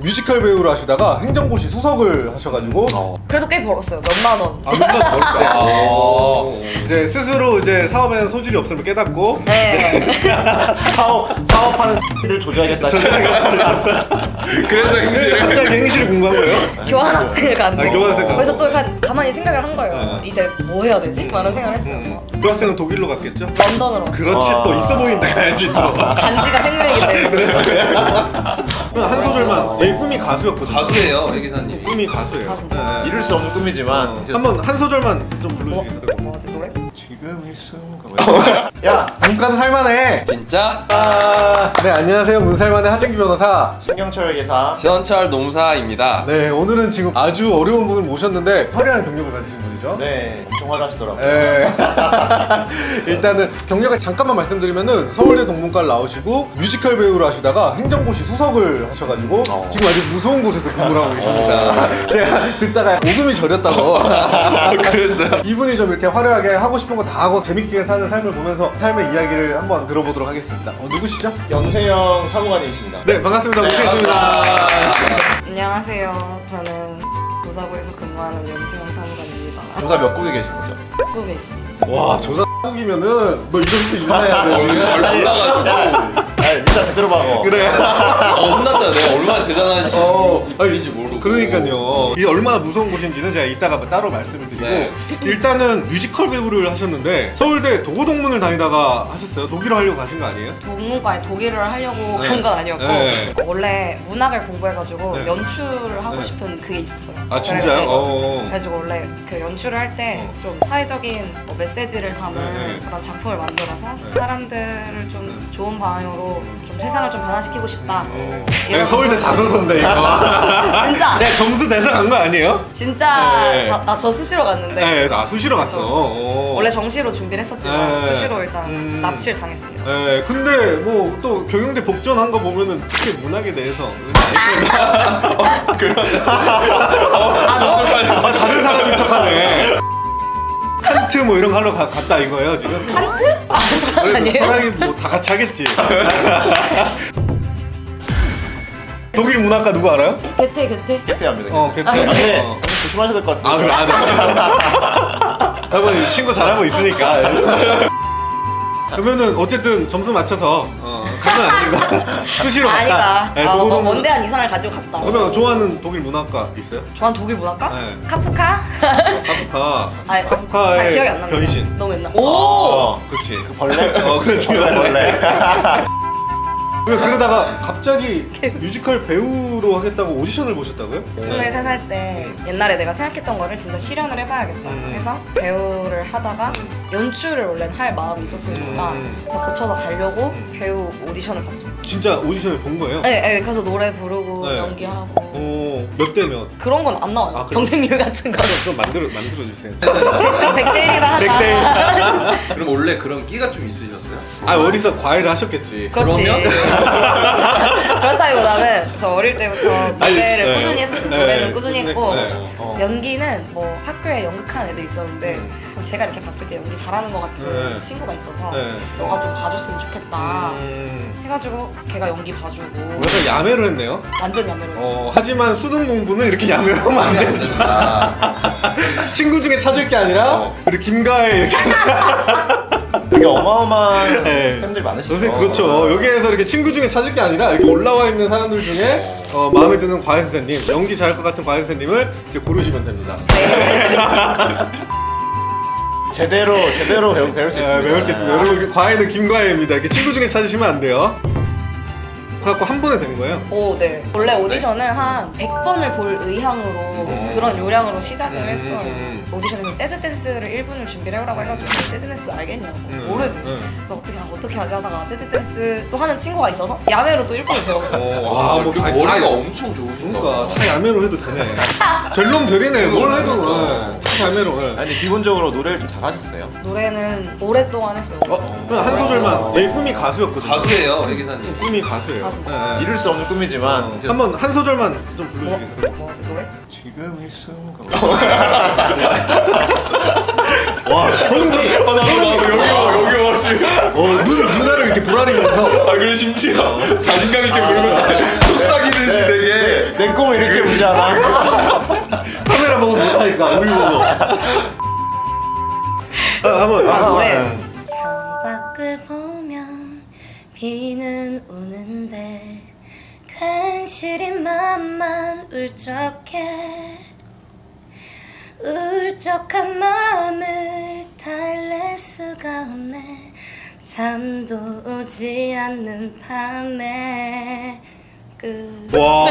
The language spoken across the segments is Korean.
뮤지컬 배우를 하시다가 행정고시 수석을 하셔가지고 그래도 꽤 벌었어요. 몇만 원. 몇만 벌었어요. 이제 스스로 이제 사업에는 소질이 없음을 깨닫고 네. 사업하는 X들 조져야겠다. 그래서 행실을 갑자기 행실을 공부한 거예요? 교환학생을 갔는데. 교환학생 가고. 그래서 또 약간 가만히 생각을 한 거예요. 이제 뭐 해야 되지? 라는 생각을 했어요. 그 학생은 독일로 갔겠죠? 런던으로 왔어요. 그렇지 또 있어 보인다 가야지 또. 간지가 생명이기 때문에. 한 소절만. 얘 꿈이 가수였거든요. 가수예요, 해 기사님이. 꿈이 가수예요. 아, 진짜? 네. 이룰 수 없는 꿈이지만. 한번 한 소절만 좀 불러주세요. 뭐지 노래? 지금 이 순간. 야, 문과도 살만해. 진짜? 네 안녕하세요 문살만의 하정기 변호사. 신경철 예사. 시원철 농사입니다. 네 오늘은 지금 아주 어려운 분을 모셨는데 화려한 경력을 가지신 분이죠. 네, 엄청 화려하시더라고요. 네. 일단은 경력을 잠깐만 말씀드리면은 서울대 동문과를 나오시고 뮤지컬 배우를 하시다가 행정고시 수석을 하셔가지고 지금 아주 무서운 곳에서 근무를 하고 계십니다. 제가 듣다가 오금이 저렸다고. 그랬어요? 이분이 좀 이렇게 화려하게 하고 싶은 거 다 하고 재밌게 사는 삶을 보면서 삶의 이야기를 한번 들어보도록 하겠습니다. 누구시죠? 영세영 사무관님이십니다. 네 반갑습니다. 모시겠습니다. 안녕하세요. 저는 조사부에서 근무하는 연승영 사무관입니다. 조사 몇 국에 계신 거죠? 한국에 있습니다. 와 조사국이면은 너 이렇게 인사해야 돼. 잘 몰라가지고. 아니, 진짜 제대로 봐고. 그래. 겁났잖아. 내가 얼마나 대단하신 분인지 모르고. 그러니까요. 이게 얼마나 무서운 곳인지는 제가 이따가 따로 말씀을 드리고 네. 일단은 뮤지컬 배우를 하셨는데 서울대 도고동문을 다니다가 하셨어요? 독일어 하려고 가신 거 아니에요? 동문과에 독일을 하려고 간 건 아니었고 네. 원래 문학을 공부해가지고 네. 연출을 하고 네. 싶은 그게 있었어요. 아 진짜요? 그래가지고 원래 그 연출을 할 때 좀 사회적인 뭐 메시지를 담은 네. 그런 작품을 만들어서 사람들을 좀 좋은 방향으로 좀 세상을 좀 변화시키고 싶다. 네, 서울대 자소서인데 이거 진짜 네, 점수 대사 간 거 아니에요? 진짜 네. 저 수시로 갔는데 네, 아 수시로 갔어. 그쵸. 오. 원래 정시로 준비를 했었지만 네. 수시로 일단 납치를 당했습니다. 네, 근데 뭐 또 경영대 복전한 거 보면은 특히 문학에 대해서 다른 사람인 척하네. 칸트 뭐 이런 거 하러 갔다 이거예요 지금? 칸트? 아 저건 아니에요? 사랑이 뭐 다 같이 하겠지. 독일 문학과 누구 알아요? 개태 깨끗합니다. 개태. 근데 조심하셔야 될 것 같은데. 아 그래 저번 친구 잘하고 있으니까. 그러면은 어쨌든 점수 맞춰서 가면 안 되고 수시로 갔다. 아니다. 네, 뭐 도고동- 먼데한 이상을 가지고 갔다. 그러면 좋아하는 독일 문학과 있어요? 좋아하는 독일 문학과? 네. 카프카? 카프카. 아니, 카프카의 잘 기억이 안 납니다. 변신. 너무 옛날. 오! 그렇지. 벌레? 그렇지. 벌레. 그러다가 갑자기 뮤지컬 배우로 하겠다고 오디션을 보셨다고요? 23살 때 옛날에 내가 생각했던 거를 진짜 실현을 해봐야겠다 해서 배우를 하다가 연출을 원래는 할 마음이 있었으니까 그래서 거쳐서 가려고 배우 오디션을 봤죠. 진짜 오디션을 본 거예요? 네, 그래서 노래 부르고 네. 연기하고 몇 대 몇? 그런 건 안 나와요. 아, 그래요? 경쟁률 같은 거는 좀 만들어 주세요. 대충 100대 1이라 하자. 그럼 원래 그런 끼가 좀 있으셨어요? 아 어디서 과외를 하셨겠지. 그렇지. 그러면? 그렇다기보다는 저 어릴 때부터 노래를 네. 꾸준히 했었어요. 네. 노래는 꾸준히 했고 네. 연기는 뭐 학교에 연극하는 애들이 있었는데 제가 이렇게 봤을 때 연기 잘하는 것 같은 네. 친구가 있어서 네. 너가 좀 봐줬으면 좋겠다 해가지고 걔가 연기 봐주고 그래서 야매를 했네요. 완전 야매로 했죠. 하지만 수능 공부는 이렇게 야매를 하면 안 되죠. 친구 중에 찾을 게 아니라 우리 김가혜 이렇게. 되게 어마어마한 네. 쌤들이 많으시죠. 선생님 그렇죠. 여기에서 이렇게 친구 중에 찾을 게 아니라 이렇게 올라와 있는 사람들 중에 마음에 드는 과외 선생님, 연기 잘할 것 같은 과외 선생님을 이제 고르시면 됩니다. 제대로 배울 수 있습니다. 배울 수 있습니다. 여러분 과외는 김과외입니다. 이렇게 친구 중에 찾으시면 안 돼요. 그래갖고 한 번에 된 거예요. 오, 네. 원래 오디션을 한 100번을 볼 의향으로 그런 요량으로 시작을 했어요. 오디션에서 재즈 댄스를 1분을 준비를 해오라고 해가지고 재즈 댄스 알겠냐고 모르지. 그래서 어떻게 하지 하다가 재즈 댄스 또 하는 친구가 있어서 야매로 또 1분을 배웠어. 와, 뭐 그 다- 머리가 다- 엄청 좋으신가 그러니까 봐. 다 야매로 해도 되네. 될놈 되리네. 뭘 해도 다 야매로. 아니 기본적으로 노래를 좀 잘하셨어요. 노래는 오랫동안 했어요. 그냥 한 소절만. 얘 꿈이 가수였거든요. 가수예요, 해 기사님. 꿈이 가수예요. 아, 진짜? 네. 이룰 수 없는 꿈이지만 한번 한 소절만 좀 불러주시겠어요? 뭐지 노래? 지금 이 순간. 와, 성우들이 여기 와, 지금. 누나를 이렇게 불아리면서 아, 그래, 심지어 자신감 있게 부르고 속삭이듯이 되게. 꿈을 이렇게 무시하나? 카메라 보고 못하니까 우리 보고. 한번. 노래. 창밖을 보면 비는 오는데 괜시리 맘만 울적해. 울적한 마음을 달랠 수가 없네. 잠도 오지 않는 밤에 끝. 와.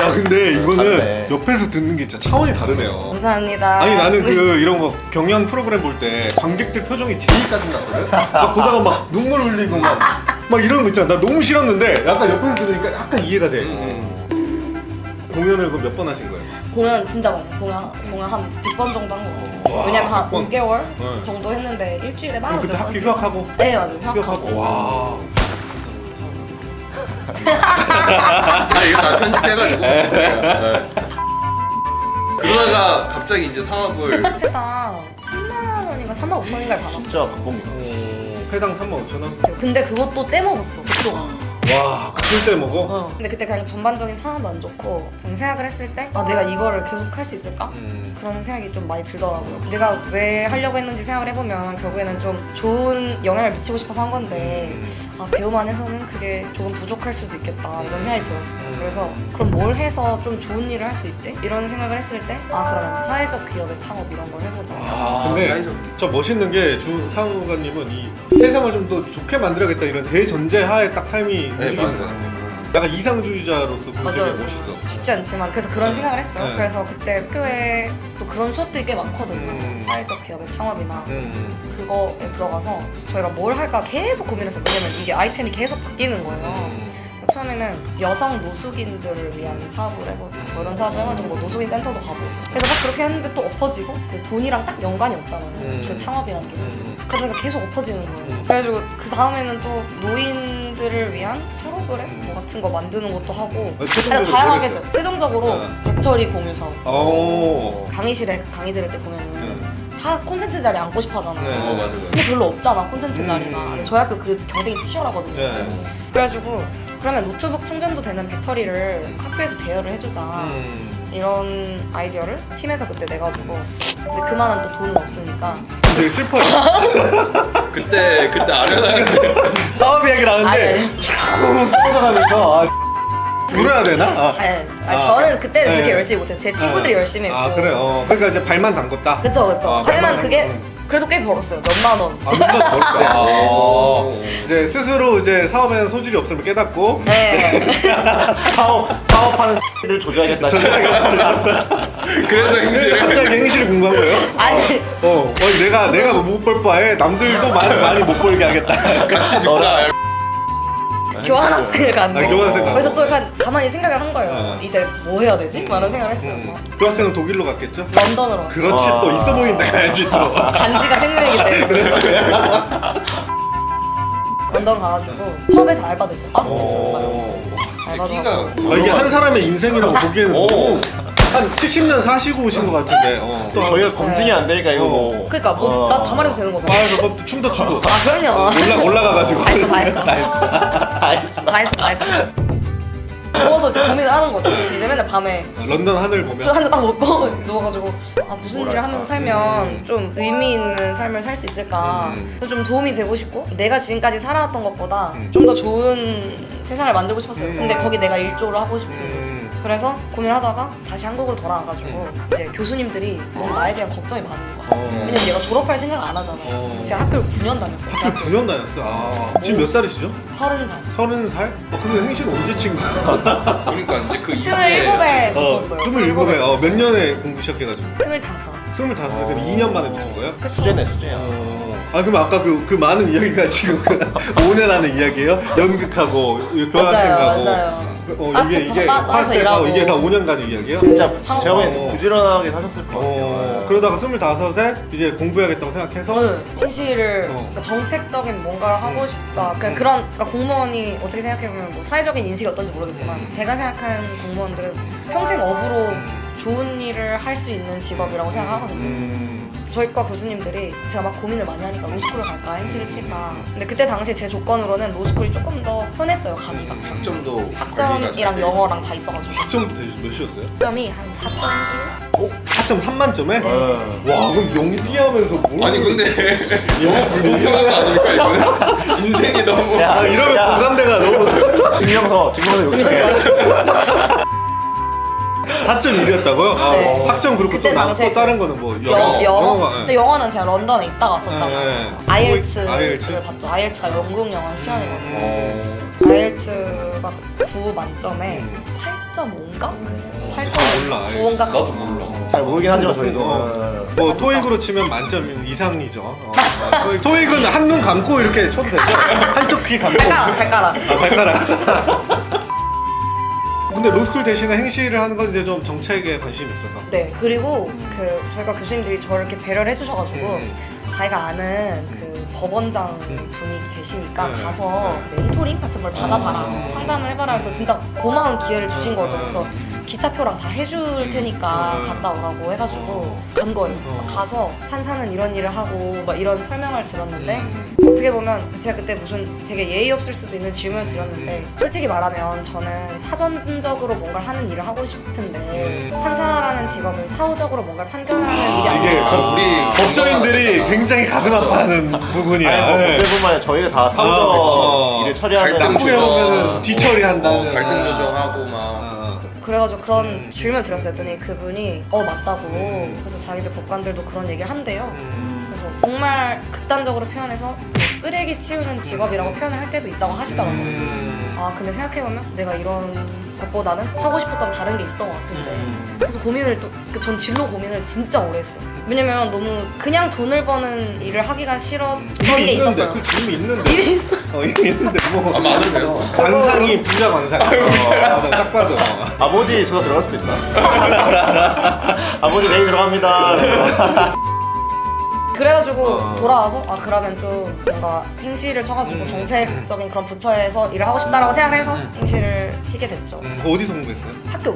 야 근데 이거는 다르네. 옆에서 듣는 게 진짜 차원이 다르네요. 감사합니다. 아니 나는 그 이런 거 경연 프로그램 볼 때 관객들 표정이 제일 짜증났거든. 막 보다가 막 눈물 흘리고 막 이런 거 있잖아. 나 너무 싫었는데 약간 옆에서 들으니까 약간 이해가 돼. 공연을 그럼 몇 번 하신 거예요? 공연 진짜 많이 해요. 공연 한 100번 정도 한 것 같아요. 와, 왜냐면 한 100번? 5개월 네. 정도 했는데 일주일에 그럼 막 그때 학기 휴학하고? 네 맞아요. 휴학하고. 휴학하고. 와. 아 이거 다 편집해가지고. 네. 그러다가 갑자기 이제 사업을 회당 3만 원인가 3만 5천 원인가를 받았어. 진짜 박봉이다. 회당 35,000원? 근데 그것도 떼먹었어. 그쪽아. 와 그럴 때 먹어? 근데 그때 그냥 전반적인 상황도 안 좋고 그냥 생각을 했을 때 아 내가 이거를 계속 할 수 있을까? 그런 생각이 좀 많이 들더라고요. 내가 왜 하려고 했는지 생각을 해보면 결국에는 좀 좋은 영향을 미치고 싶어서 한 건데 아 배우만 해서는 그게 조금 부족할 수도 있겠다 이런 생각이 들었어요. 그래서 그럼 뭘 해서 좀 좋은 일을 할 수 있지? 이런 생각을 했을 때 아 그러면 사회적 기업의 창업 이런 걸 해보자. 근데 사회적. 저 멋있는 게 주 사무관님은 이 세상을 좀 더 좋게 만들어야겠다 이런 대전제 하에 딱 삶이 네, 움직이는 것 맞아요. 같아요. 약간 이상주의자로서 굉장히 맞아요. 멋있어. 쉽지 않지만 그래서 그런 생각을 했어요. 네. 그래서 그때 학교에 또 그런 수업들이 꽤 많거든요. 사회적 기업의 창업이나 그거에 들어가서 저희가 뭘 할까 계속 고민했어요. 왜냐면 이게 아이템이 계속 바뀌는 거예요. 처음에는 여성 노숙인들을 위한 사업을 해보자 뭐 이런 사업을 해가지고 뭐 노숙인 센터도 가보고 그래서 막 그렇게 했는데 또 엎어지고 그 돈이랑 딱 연관이 없잖아요. 그 창업이란 게 그러니까 계속 엎어지는 거예요. 그래가지고 그 다음에는 또 노인들을 위한 프로그램 뭐 같은 거 만드는 것도 하고 최종적으로 다양하게 뭐 했어요. 최종적으로 네. 배터리 공유 사업 오. 강의실에 강의 들을 때 보면은 다 콘센트 자리 앉고 싶어 하잖아요. 네. 맞아요. 근데 별로 없잖아 콘센트 자리가. 근데 저희 학교 그 경쟁이 치열하거든요. 네. 그래가지고 그러면 노트북 충전도 되는 배터리를 학교에서 대여를 해주자 이런 아이디어를 팀에서 그때 내가지고 근데 그만한 또 돈은 없으니까 되게 슬퍼요. 그때 아련하게 사업 이야기를 하는데 아니. 쭉 뻗어가면서 울어야 되나? 아. 아니, 저는 그때는 네. 그렇게 열심히 못했어요. 제 친구들이 열심히 했고. 아 그래. 그러니까 이제 발만 담궜다. 그쵸 그쵸. 아, 하지만 발만 그게 담궜. 그래도 꽤 벌었어요. 몇만 원. 아 눈만 벌까. 네. 이제 스스로 이제 사업에는 소질이 없음을 깨닫고 네. 사업하는 들 조져야겠다. 그래서 행실을 갑자기 행실을 공부한 거예요? 아니 내가 못 벌 바에 남들도 많이 못 벌게 하겠다. 같이 죽자. 교환학생을 갔는데 교환학생 가고. 그래서 또 약간 가만히 생각을 한 거예요. 어. 이제 뭐 해야 되지? 막 이런 생각을 했어요. 막. 그 학생은 독일로 갔겠죠? 런던으로 갔어요. 그렇지 또 있어 보인다 가야지 또. 간지가 생명이기 때문에 런던 가가지고 펍에서 알바도 했어요. 바스켓 알바도 끼가 하고. 이게 한 사람의 인생이라고 보기에는 오. 너무 한 70년 사시고 오신 것 같은데. 또 저희가 검증이 안 되니까 이거 뭐. 그러니까 뭐 나 다 말해도 되는 거잖아. 말해서 뭐 춤도 추고 아 그럼요. 올라가가지고 다 했어. 다 했어. 누워서 이제 고민을 하는 거죠. 이제 맨날 밤에 런던 하늘 술 보면 한 잔 딱 먹고 누워가지고 아 무슨 일을 하면서 살면 좀 의미 있는 삶을 살 수 있을까. 좀 도움이 되고 싶고 내가 지금까지 살아왔던 것보다 좀 더 좋은 세상을 만들고 싶었어요. 근데 거기 내가 일조를 하고 싶은 거지. 그래서 고민하다가 다시 한국으로 돌아와가지고 이제 교수님들이 너무 나에 대한 걱정이 많은 거야. 왜냐면 얘가 졸업할 생각을 안 하잖아. 제가 학교를 9년 다녔어요. 학교 9년 다녔어. 아, 지금 몇 살이시죠? 30살. 30살? 근데 행실 언제 친 거야? 그러니까 이제 그 27에 붙었어요. 27에 몇 년에 공부 시작해가지고 25. 25살 그럼 2년 만에 붙은 거예요? 그쵸? 수제네 수제야. 아 그럼 아까 그 많은 이야기가 지금 5년 하는 이야기예요? 연극하고 교환학생 가고 맞아요. 이게 빠져서 파스텔 일하고. 이게 다 5년간 이야기예요? 진짜 창업. 제가 보기엔 부지런하게 사셨을 것 같아요. 그러다가 25에 이제 공부해야겠다고 생각해서 행시를 어. 그러니까 정책적인 뭔가를 하고 싶다. 그냥 그러니까 공무원이 어떻게 생각해보면 뭐 사회적인 인식이 어떤지 모르겠지만 제가 생각하는 공무원들은 평생 업으로 좋은 일을 할 수 있는 직업이라고 생각하거든요. 저희과 교수님들이 제가 막 고민을 많이 하니까 로스쿨을 갈까 행시를 칠까. 근데 그때 당시 제 조건으로는 로스쿨이 조금 더 편했어요, 가기가. 학점도 학점이랑 영어랑 다 있어가지고. 학점부터 몇이었어요? 학점이 한 4.7? 4.3 만점에? 어. 와 그럼 연기하면서 뭘 아니 근데 영어 불공평한 거 아닙니까 이거는? 인생이 너무 야, 이러면 야. 공감대가 너무 증명서 요청해. 4.1이었다고요? 네. 학점 그렇고 그때 당시에 또 다른 거는 뭐 영어. 영어가, 근데 영어는 제가 런던에 있다 갔었잖아요. 네. IELTS를 IELTS? 봤죠. IELTS가 영국 영어 시험이거든요. 어. IELTS가 9 만점에 8.5인가? 그랬어요. 몰라, 8.9인가? 나도 몰라. 잘 모르긴 하지만 저희도. 뭐 토익으로 치면 만점 이상이죠. 토익은 한눈 감고 이렇게 쳐도 되죠. 한쪽 귀 감고. 발가락. 발가락. 근데 로스쿨 대신에 행시를 하는 건 이제 좀 정책에 관심이 있어서. 네, 그리고 그 저희가 교수님들이 저를 이렇게 배려를 해주셔가지고 자기가 아는 그 법원장 분이 계시니까 네. 가서 멘토링 같은 걸 받아봐라, 상담을 해봐라 해서 진짜 고마운 기회를 주신 거죠. 그래서 기차표랑 다 해줄 테니까 갔다 오라고 해가지고 간 거예요. 그래서 가서 판사는 이런 일을 하고 막 이런 설명을 들었는데 어떻게 보면 제가 그때 무슨 되게 예의 없을 수도 있는 질문을 드렸는데 솔직히 말하면 저는 사전적으로 뭔가를 하는 일을 하고 싶은데 판사라는 직업은 사후적으로 뭔가를 판결하는 일이 이게 아니에요. 우리 법조인들이 굉장히 가슴 아파하는 부분이야. 아니 뭐 네. 대부분 저희가 다 그치. 사후적 일을 처리하는. 갈등 나쁘게 조정. 보면은 뒤처리한다는. 갈등 조정하고 막 그래가지고 그런 질문을 드렸어요. 했더니 그분이 맞다고. 그래서 자기들 법관들도 그런 얘기를 한대요. 그래서 정말 극단적으로 표현해서 쓰레기 치우는 직업이라고 표현을 할 때도 있다고 하시더라고요. 아 근데 생각해보면 내가 이런 것보다는 하고 싶었던 다른 게 있었던 것 같은데 그래서 고민을 전 진로 고민을 진짜 오래 했어요. 왜냐면 너무 그냥 돈을 버는 일을 하기가 싫었던 게 있었어요. 그 질문이 있는데. 일이 있어. 이게 있는데 뭐. 많으세요? 관상이 부자 관상. 딱 봐도. 아버지 저거 들어갈 수도 있다. 아버지 내일 들어갑니다. 그래가지고 돌아와서 그러면 좀 뭔가 행시를 쳐가지고 정책적인 그런 부처에서 일을 하고 싶다라고 생각을 해서 행시를 치게 됐죠. 어디서 공부했어요? 학교